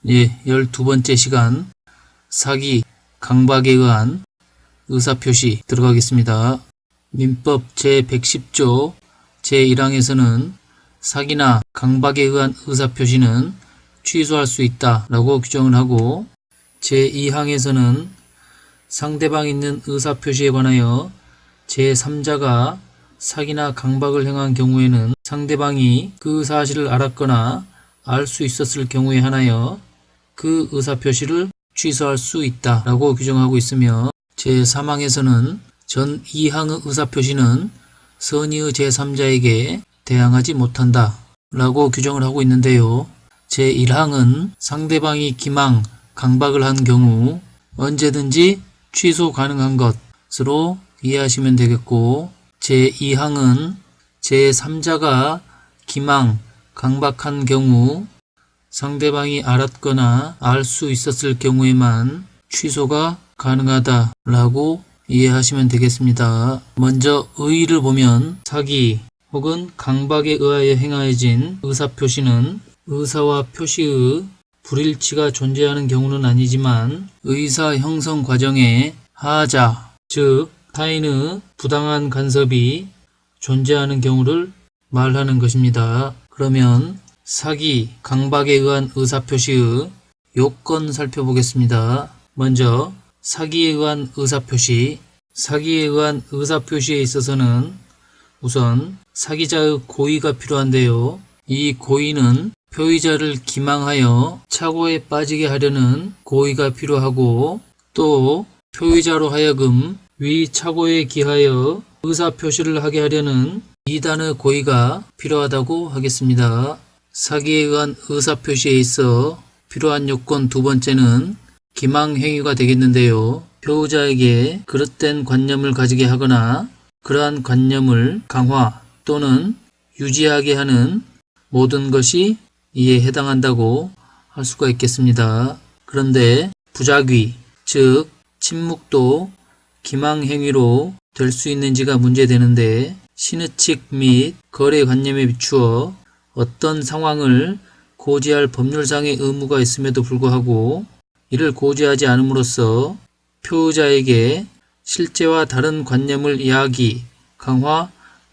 12번째 시간 사기, 강박에 의한 의사표시 들어가겠습니다. 민법 제110조 제1항에서는 사기나 강박에 의한 의사표시는 취소할 수 있다 라고 규정을 하고, 제2항에서는 상대방이 있는 의사표시에 관하여 제3자가 사기나 강박을 행한 경우에는 상대방이 그 사실을 알았거나 알 수 있었을 경우에 한하여 그 의사표시를 취소할 수 있다 라고 규정하고 있으며, 제3항에서는 전 2항의 의사표시는 선의의 제3자에게 대항하지 못한다 라고 규정을 하고 있는데요. 제1항은 상대방이 기망, 강박을 한 경우 언제든지 취소 가능한 것으로 이해하시면 되겠고, 제2항은 제3자가 기망, 강박한 경우 상대방이 알았거나 알 수 있었을 경우에만 취소가 가능하다 라고 이해하시면 되겠습니다. 먼저 의의를 보면 사기 혹은 강박에 의하여 행하여진 의사표시는 의사와 표시의 불일치가 존재하는 경우는 아니지만 의사 형성 과정에 하자, 즉 타인의 부당한 간섭이 존재하는 경우를 말하는 것입니다. 그러면 사기, 강박에 의한 의사표시의 요건 살펴보겠습니다. 먼저 사기에 의한 의사표시. 사기에 의한 의사표시에 있어서는 우선 사기자의 고의가 필요한데요. 이 고의는 표의자를 기망하여 착오에 빠지게 하려는 고의가 필요하고, 또 표의자로 하여금 위 착오에 기하여 의사표시를 하게 하려는 이단의 고의가 필요하다고 하겠습니다. 사기에 의한 의사표시에 있어 필요한 요건 두 번째는 기망행위가 되겠는데요. 표의자에게 그릇된 관념을 가지게 하거나 그러한 관념을 강화 또는 유지하게 하는 모든 것이 이에 해당한다고 할 수가 있겠습니다. 그런데 부작위, 즉 침묵도 기망행위로 될 수 있는지가 문제되는데, 신의칙 및 거래관념에 비추어 어떤 상황을 고지할 법률상의 의무가 있음에도 불구하고 이를 고지하지 않음으로써 표의자에게 실제와 다른 관념을 이야기, 강화,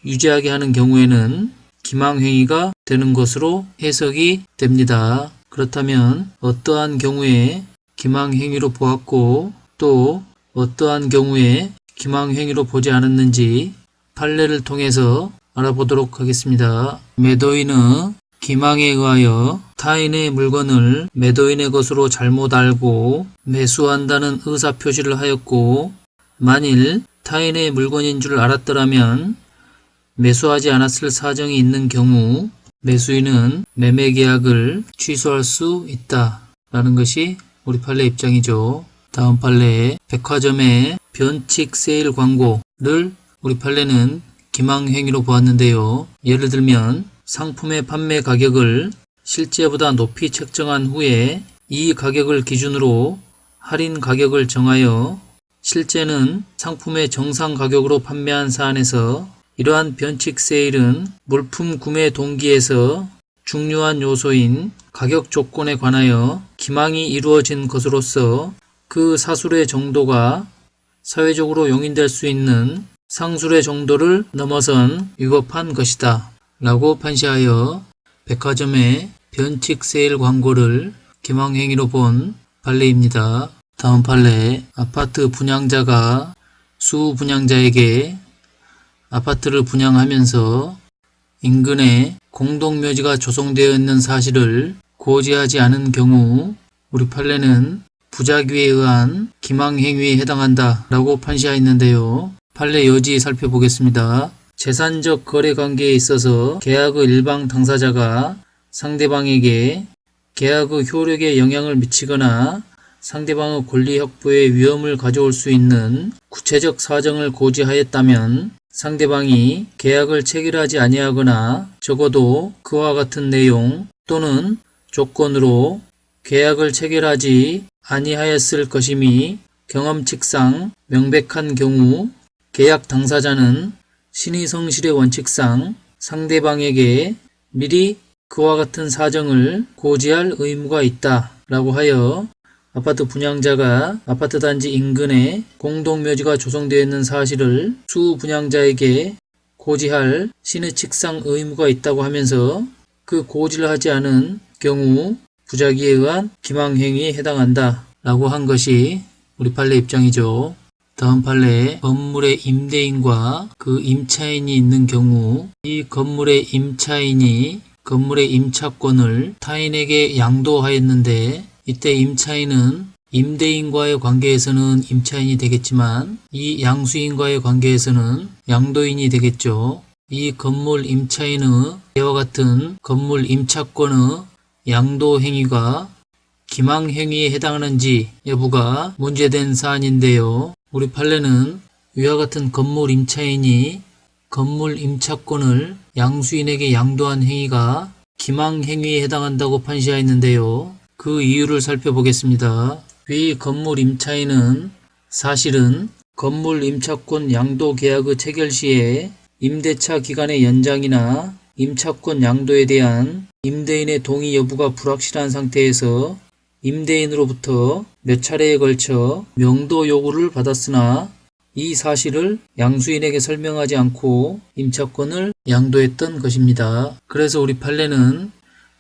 유지하게 하는 경우에는 기망행위가 되는 것으로 해석이 됩니다. 그렇다면 어떠한 경우에 기망행위로 보았고 또 어떠한 경우에 기망행위로 보지 않았는지 판례를 통해서 알아보도록 하겠습니다. 매도인의 기망에 의하여 타인의 물건을 매도인의 것으로 잘못 알고 매수한다는 의사표시를 하였고, 만일 타인의 물건인 줄 알았더라면 매수하지 않았을 사정이 있는 경우 매수인은 매매계약을 취소할 수 있다 라는 것이 우리 판례 입장이죠. 다음 판례, 백화점의 변칙 세일 광고를 우리 판례는 기망행위로 보았는데요. 예를 들면 상품의 판매 가격을 실제보다 높이 책정한 후에 이 가격을 기준으로 할인 가격을 정하여 실제는 상품의 정상 가격으로 판매한 사안에서 이러한 변칙 세일은 물품 구매 동기에서 중요한 요소인 가격 조건에 관하여 기망이 이루어진 것으로서 그 사술의 정도가 사회적으로 용인될 수 있는 상술의 정도를 넘어선 위법한 것이다 라고 판시하여 백화점의 변칙 세일 광고를 기망행위로 본 판례입니다. 다음 판례, 아파트 분양자가 수분양자에게 아파트를 분양하면서 인근에 공동묘지가 조성되어 있는 사실을 고지하지 않은 경우 우리 판례는 부작위에 의한 기망행위에 해당한다 라고 판시하였는데요. 판례 여지 살펴보겠습니다. 재산적 거래관계에 있어서 계약의 일방 당사자가 상대방에게 계약의 효력에 영향을 미치거나 상대방의 권리 확보에 위험을 가져올 수 있는 구체적 사정을 고지하였다면 상대방이 계약을 체결하지 아니하거나 적어도 그와 같은 내용 또는 조건으로 계약을 체결하지 아니하였을 것임이 경험칙상 명백한 경우 계약 당사자는 신의성실의 원칙상 상대방에게 미리 그와 같은 사정을 고지할 의무가 있다 라고 하여 아파트 분양자가 아파트 단지 인근에 공동묘지가 조성되어 있는 사실을 수분양자에게 고지할 신의칙상 의무가 있다고 하면서 그 고지를 하지 않은 경우 부작위에 의한 기망행위에 해당한다 라고 한 것이 우리 판례 입장이죠. 다음 판례, 건물의 임대인과 그 임차인이 있는 경우 이 건물의 임차인이 건물의 임차권을 타인에게 양도하였는데 이때 임차인은 임대인과의 관계에서는 임차인이 되겠지만 이 양수인과의 관계에서는 양도인이 되겠죠. 이 건물 임차인의 이와 같은 건물 임차권의 양도 행위가 기망행위에 해당하는지 여부가 문제된 사안인데요. 우리 판례는 위와 같은 건물 임차인이 건물 임차권을 양수인에게 양도한 행위가 기망행위에 해당한다고 판시하였는데요. 그 이유를 살펴보겠습니다. 위 건물 임차인은 사실은 건물 임차권 양도 계약의 체결 시에 임대차 기간의 연장이나 임차권 양도에 대한 임대인의 동의 여부가 불확실한 상태에서 임대인으로부터 몇 차례에 걸쳐 명도 요구를 받았으나 이 사실을 양수인에게 설명하지 않고 임차권을 양도했던 것입니다. 그래서 우리 판례는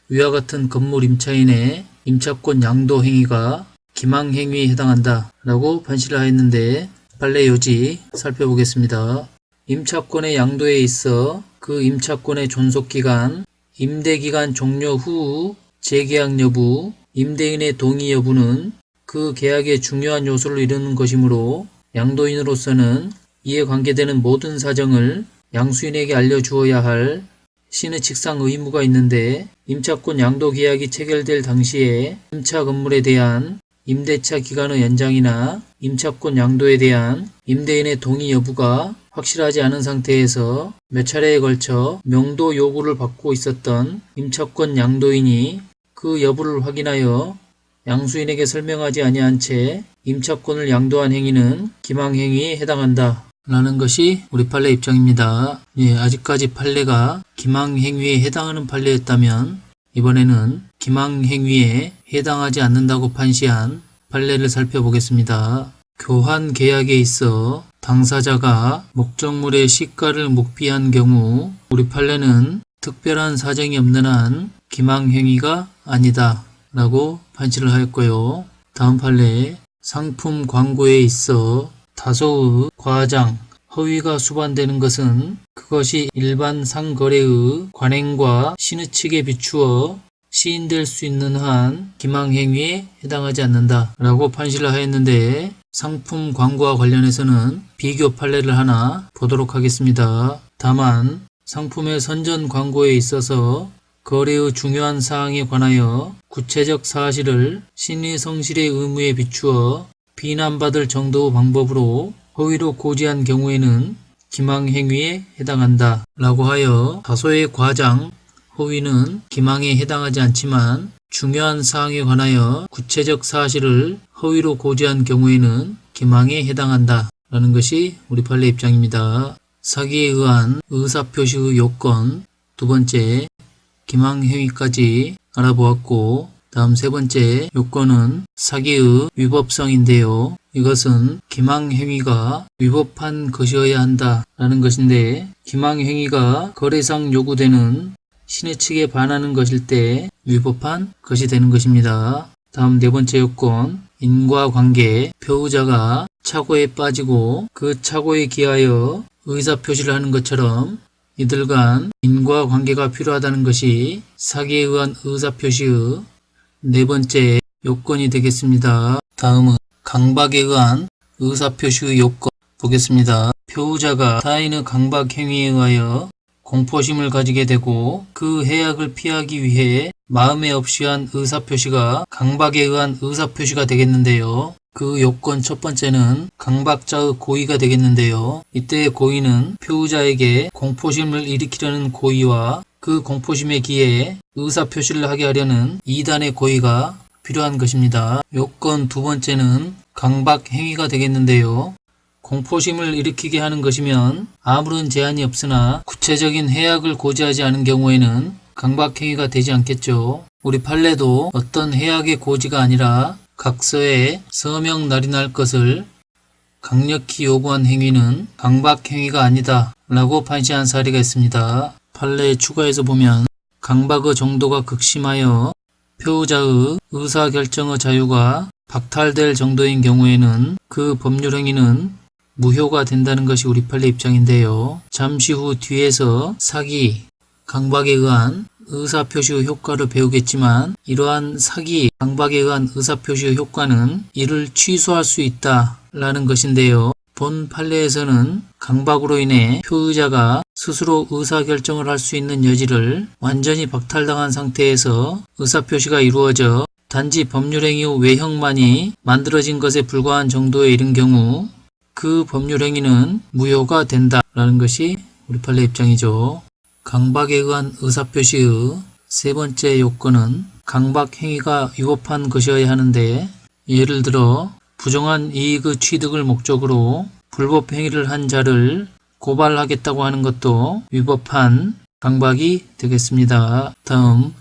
위와 같은 건물 임차인의 임차권 양도 행위가 기망행위에 해당한다 라고 판시를 하였는데 판례 요지 살펴보겠습니다. 임차권의 양도에 있어 그 임차권의 존속기간, 임대기간 종료 후 재계약 여부, 임대인의 동의 여부는 그 계약의 중요한 요소를 이루는 것이므로 양도인으로서는 이에 관계되는 모든 사정을 양수인에게 알려주어야 할 신의칙상 의무가 있는데 임차권 양도 계약이 체결될 당시에 임차 건물에 대한 임대차 기간의 연장이나 임차권 양도에 대한 임대인의 동의 여부가 확실하지 않은 상태에서 몇 차례에 걸쳐 명도 요구를 받고 있었던 임차권 양도인이 그 여부를 확인하여 양수인에게 설명하지 아니한 채 임차권을 양도한 행위는 기망행위에 해당한다 라는 것이 우리 판례 입장입니다. 아직까지 판례가 기망행위에 해당하는 판례였다면 이번에는 기망행위에 해당하지 않는다고 판시한 판례를 살펴보겠습니다. 교환 계약에 있어 당사자가 목적물의 시가를 묵비한 경우 우리 판례는 특별한 사정이 없는 한 기망행위가 아니다 라고 판시를 하였고요. 다음 판례, 상품 광고에 있어 다소의 과장, 허위가 수반되는 것은 그것이 일반 상거래의 관행과 신의 측에 비추어 시인될 수 있는 한 기망행위에 해당하지 않는다 라고 판시를 하였는데 상품 광고와 관련해서는 비교 판례를 하나 보도록 하겠습니다. 다만 상품의 선전 광고에 있어서 거래의 중요한 사항에 관하여 구체적 사실을 신의 성실의 의무에 비추어 비난받을 정도의 방법으로 허위로 고지한 경우에는 기망행위에 해당한다 라고 하여 다소의 과장, 허위는 기망에 해당하지 않지만 중요한 사항에 관하여 구체적 사실을 허위로 고지한 경우에는 기망에 해당한다 라는 것이 우리 판례 입장입니다. 사기에 의한 의사표시의 요건, 두 번째 기망행위까지 알아보았고 다음 세 번째 요건은 사기의 위법성인데요. 이것은 기망행위가 위법한 것이어야 한다라는 것인데 기망행위가 거래상 요구되는 신의 측에 반하는 것일 때 위법한 것이 되는 것입니다. 다음 네 번째 요건, 인과관계, 배우자가 착오에 빠지고 그 착오에 기하여 의사표시를 하는 것처럼 이들 간 인과관계가 필요하다는 것이 사기에 의한 의사표시의 네 번째 요건이 되겠습니다. 다음은 강박에 의한 의사표시의 요건 보겠습니다. 배우자가 타인의 강박행위에 의하여 공포심을 가지게 되고 그 해악을 피하기 위해 마음에 없이 한 의사표시가 강박에 의한 의사표시가 되겠는데요. 그 요건 첫 번째는 강박자의 고의가 되겠는데요. 이때의 고의는 배우자에게 공포심을 일으키려는 고의와 그 공포심에 기해 의사표시를 하게 하려는 이단의 고의가 필요한 것입니다. 요건 두 번째는 강박행위가 되겠는데요. 공포심을 일으키게 하는 것이면 아무런 제한이 없으나 구체적인 해악을 고지하지 않은 경우에는 강박행위가 되지 않겠죠. 우리 판례도 어떤 해악의 고지가 아니라 각서에 서명 날인할 것을 강력히 요구한 행위는 강박행위가 아니다 라고 판시한 사례가 있습니다. 판례에 추가해서 보면 강박의 정도가 극심하여 표의자의 의사결정의 자유가 박탈될 정도인 경우에는 그 법률행위는 무효가 된다는 것이 우리 판례 입장인데요. 잠시 후 뒤에서 사기, 강박에 의한 의사표시의 효과를 배우겠지만 이러한 사기, 강박에 의한 의사표시의 효과는 이를 취소할 수 있다라는 것인데요. 본 판례에서는 강박으로 인해 표의자가 스스로 의사결정을 할 수 있는 여지를 완전히 박탈당한 상태에서 의사표시가 이루어져 단지 법률행위의 외형만이 만들어진 것에 불과한 정도에 이른 경우 그 법률행위는 무효가 된다라는 것이 우리 판례 입장이죠. 강박에 의한 의사표시의 세 번째 요건은 강박행위가 위법한 것이어야 하는데 예를 들어 부정한 이익의 취득을 목적으로 불법 행위를 한 자를 고발하겠다고 하는 것도 위법한 강박이 되겠습니다. 다음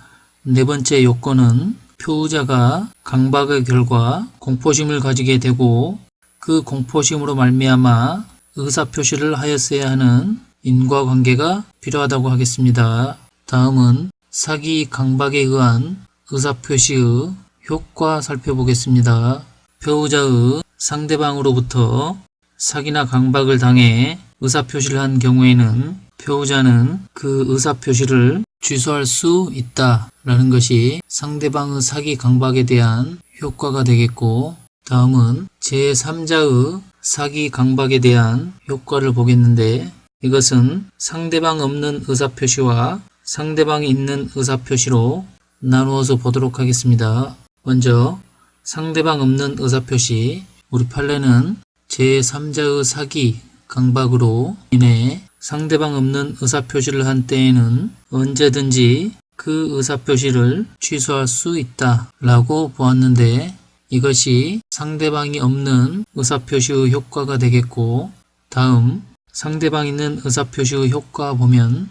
네 번째 요건은 표의자가 강박의 결과 공포심을 가지게 되고 그 공포심으로 말미암아 의사표시를 하였어야 하는 인과관계가 필요하다고 하겠습니다. 다음은 사기, 강박에 의한 의사표시의 효과 살펴보겠습니다. 표의자의 상대방으로부터 사기나 강박을 당해 의사표시를 한 경우에는 표의자는 그 의사표시를 취소할 수 있다라는 것이 상대방의 사기, 강박에 대한 효과가 되겠고, 다음은 제3자의 사기, 강박에 대한 효과를 보겠는데 이것은 상대방 없는 의사표시와 상대방이 있는 의사표시로 나누어서 보도록 하겠습니다. 먼저 상대방 없는 의사표시, 우리 판례는 제3자의 사기, 강박으로 인해 상대방 없는 의사표시를 한 때에는 언제든지 그 의사표시를 취소할 수 있다 라고 보았는데 이것이 상대방이 없는 의사표시의 효과가 되겠고, 다음 상대방 있는 의사표시의 효과 보면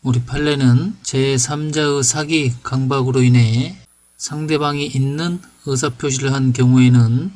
우리 판례는 제3자의 사기, 강박으로 인해 상대방이 있는 의사표시를 한 경우에는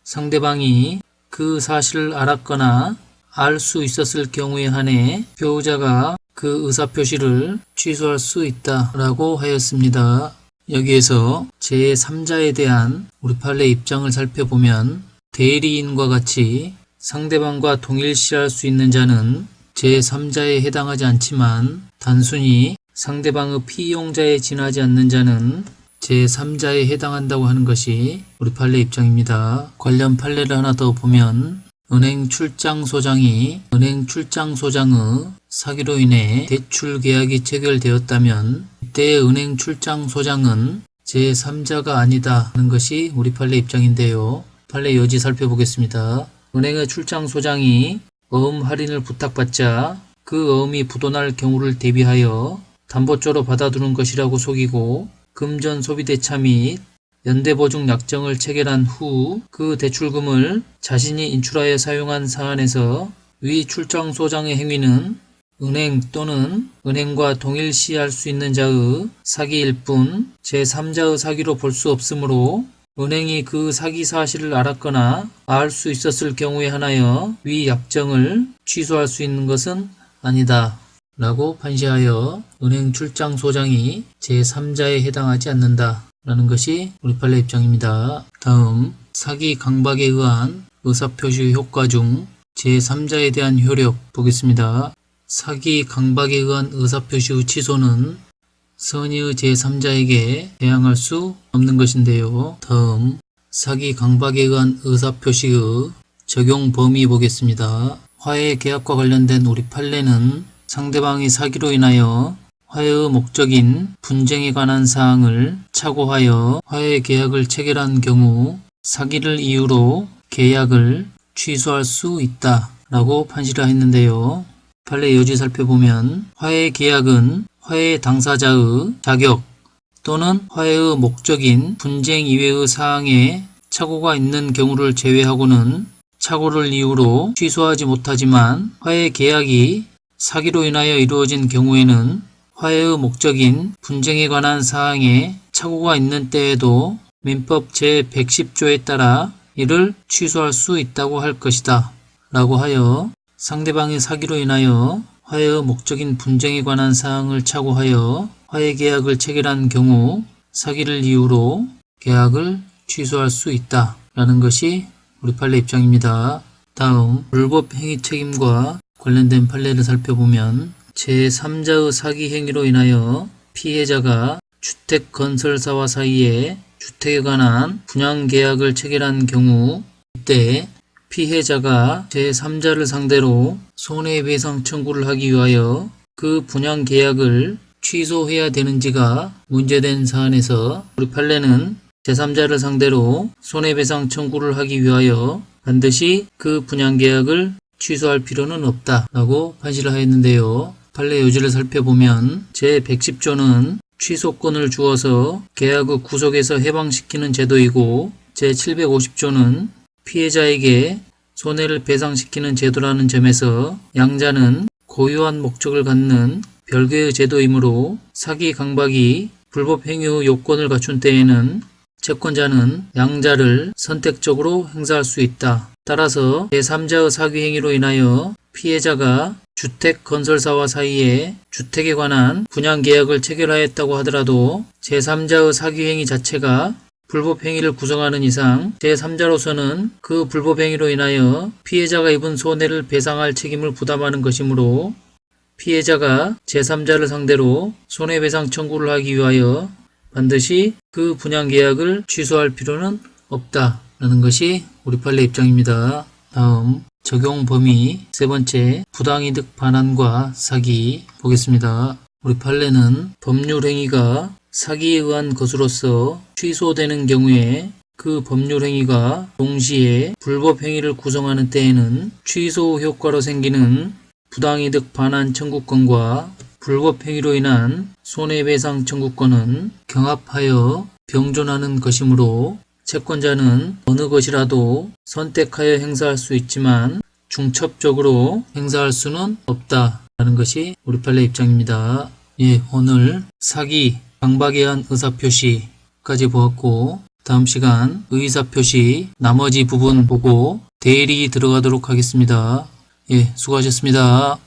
상대방이 그 사실을 알았거나 알 수 있었을 경우에 한해 표의자가 그 의사표시를 취소할 수 있다라고 하였습니다. 여기에서 제3자에 대한 우리 판례 입장을 살펴보면 대리인과 같이 상대방과 동일시할 수 있는 자는 제3자에 해당하지 않지만 단순히 상대방의 피용자에 지나지 않는 자는 제3자에 해당한다고 하는 것이 우리 판례 입장입니다. 관련 판례를 하나 더 보면 은행 출장소장이 은행 출장소장의 사기로 인해 대출 계약이 체결되었다면 이때 은행 출장소장은 제3자가 아니다는 것이 우리 판례 입장인데요. 판례 여지 살펴보겠습니다. 은행의 출장소장이 어음 할인을 부탁받자 그 어음이 부도날 경우를 대비하여 담보조로 받아두는 것이라고 속이고 금전 소비대차 및 연대보증 약정을 체결한 후 그 대출금을 자신이 인출하여 사용한 사안에서 위 출장소장의 행위는 은행 또는 은행과 동일시할 수 있는 자의 사기일 뿐 제3자의 사기로 볼 수 없으므로 은행이 그 사기 사실을 알았거나 알 수 있었을 경우에 한하여 위 약정을 취소할 수 있는 것은 아니다 라고 판시하여 은행 출장소장이 제3자에 해당하지 않는다 라는 것이 우리 판례 입장입니다. 다음 사기, 강박에 의한 의사표시 효과 중 제3자에 대한 효력 보겠습니다. 사기, 강박에 의한 의사표시의 취소는 선의의 제3자에게 대항할 수 없는 것인데요. 다음 사기, 강박에 의한 의사표시의 적용 범위 보겠습니다. 화해 계약과 관련된 우리 판례는 상대방이 사기로 인하여 화해의 목적인 분쟁에 관한 사항을 착오하여 화해 계약을 체결한 경우 사기를 이유로 계약을 취소할 수 있다 라고 판시를 했는데요. 판례 여지 살펴보면 화해 계약은 화해 당사자의 자격 또는 화해의 목적인 분쟁 이외의 사항에 착오가 있는 경우를 제외하고는 착오를 이유로 취소하지 못하지만 화해 계약이 사기로 인하여 이루어진 경우에는 화해의 목적인 분쟁에 관한 사항에 착오가 있는 때에도 민법 제110조에 따라 이를 취소할 수 있다고 할 것이다 라고 하여 상대방의 사기로 인하여 화해의 목적인 분쟁에 관한 사항을 착오하여 화해계약을 체결한 경우 사기를 이유로 계약을 취소할 수 있다 라는 것이 우리 판례 입장입니다. 다음 불법 행위 책임과 관련된 판례를 살펴보면 제3자의 사기 행위로 인하여 피해자가 주택건설사와 사이에 주택에 관한 분양계약을 체결한 경우 이때 피해자가 제3자를 상대로 손해배상 청구를 하기 위하여 그 분양계약을 취소해야 되는지가 문제된 사안에서 우리 판례는 제3자를 상대로 손해배상 청구를 하기 위하여 반드시 그 분양계약을 취소할 필요는 없다라고 판시를 하였는데요. 판례 요지를 살펴보면 제110조는 취소권을 주어서 계약의 구속에서 해방시키는 제도이고 제750조는 피해자에게 손해를 배상시키는 제도라는 점에서 양자는 고유한 목적을 갖는 별개의 제도이므로 사기 강박이 불법 행위의 요건을 갖춘 때에는 채권자는 양자를 선택적으로 행사할 수 있다. 따라서 제3자의 사기 행위로 인하여 피해자가 주택건설사와 사이에 주택에 관한 분양계약을 체결하였다고 하더라도 제3자의 사기 행위 자체가 불법 행위를 구성하는 이상 제3자로서는 그 불법 행위로 인하여 피해자가 입은 손해를 배상할 책임을 부담하는 것이므로 피해자가 제3자를 상대로 손해배상 청구를 하기 위하여 반드시 그 분양계약을 취소할 필요는 없다라는 것이 우리 판례 입장입니다. 다음 적용 범위 세 번째 부당이득 반환과 사기 보겠습니다. 우리 판례는 법률 행위가 사기에 의한 것으로서 취소되는 경우에 그 법률 행위가 동시에 불법 행위를 구성하는 때에는 취소 효과로 생기는 부당이득 반환 청구권과 불법 행위로 인한 손해배상 청구권은 경합하여 병존하는 것이므로 채권자는 어느 것이라도 선택하여 행사할 수 있지만 중첩적으로 행사할 수는 없다라는 것이 우리 판례 입장입니다. 오늘 사기, 강박에 의한 의사표시까지 보았고 다음 시간 의사표시 나머지 부분 보고 대리 들어가도록 하겠습니다. 수고하셨습니다.